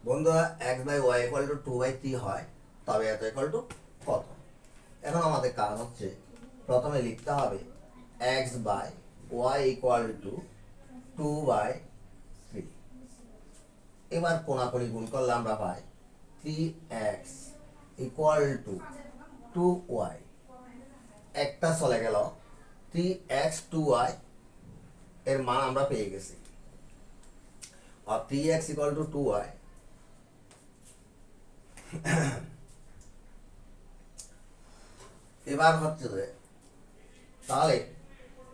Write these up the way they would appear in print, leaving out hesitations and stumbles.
বন্ধুরা X by Y equal to 2/3 হয়, তবে এত ইকুয়াল টু কত? এখন আমাদের কাজ হচ্ছে প্রথমে লিখতে হবে X by Y equal to 2/3। এবার কোনাকুনি গুণ করলে আমরা পাই 3x ইকুয়াল টু 2y। একটা চলে গেল, 3x 2y এর মান আমরা পেয়ে গেছি। আর 3x ইকুয়াল টু 2y, এবার হচ্ছে যে তাহলে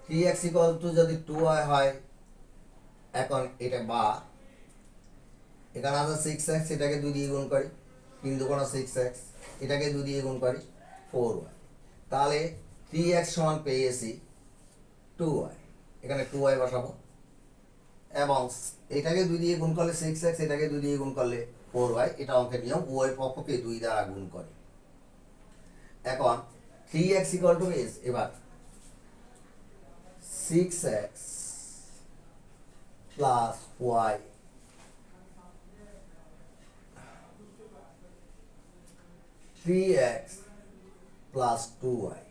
3x ইকুয়াল টু যদি 2y হয়, এখন এটা বা এখানে আছে 6x, এটাকে 2 দিয়ে গুণ করি, 3 দুগুণ 6x, এটাকে 2 দিয়ে গুণ করি 4y। তাহলে 3x সমান পেয়েছি 2y, এখানে 2y বসাবো এবং এটাকে 2 দিয়ে গুণ করলে 6x, এটাকে 2 দিয়ে গুণ করলে 4y। এটা অঙ্কের নিয়ম, উভয় পক্ষকে 2 দ্বারা গুণ করে। এখন 3x ইকুয়াল টু is এবার 6x plus y, 3x plus 2y।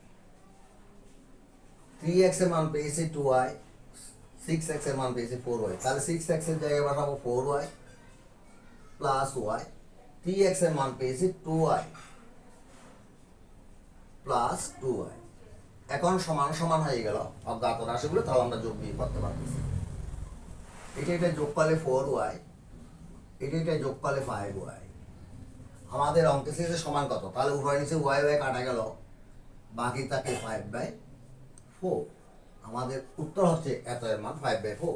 3x এর মান পেয়েছি 2y, 6x এর মান পেয়েছি 4y। তাহলে 6x এর জায়গায় বসাবো 4y প্লাস y, 3x এর মান পেয়েছি 2y প্লাস 2y। এখন সমান সমান হয়ে গেল অজ্ঞাত রাশিগুলো, তাহলে আমরা যোগ বিয়োগ করতে পারতেছি। এটা যোগ করলে 4y, এটা যোগ করলে 5y। আমাদের অঙ্কে শেষে সমান কত? তাহলে উভয় নিচে y কাটা গেল, বাকি থাকে 5/4। আমাদের উত্তর হচ্ছে এত এর মান 5/4।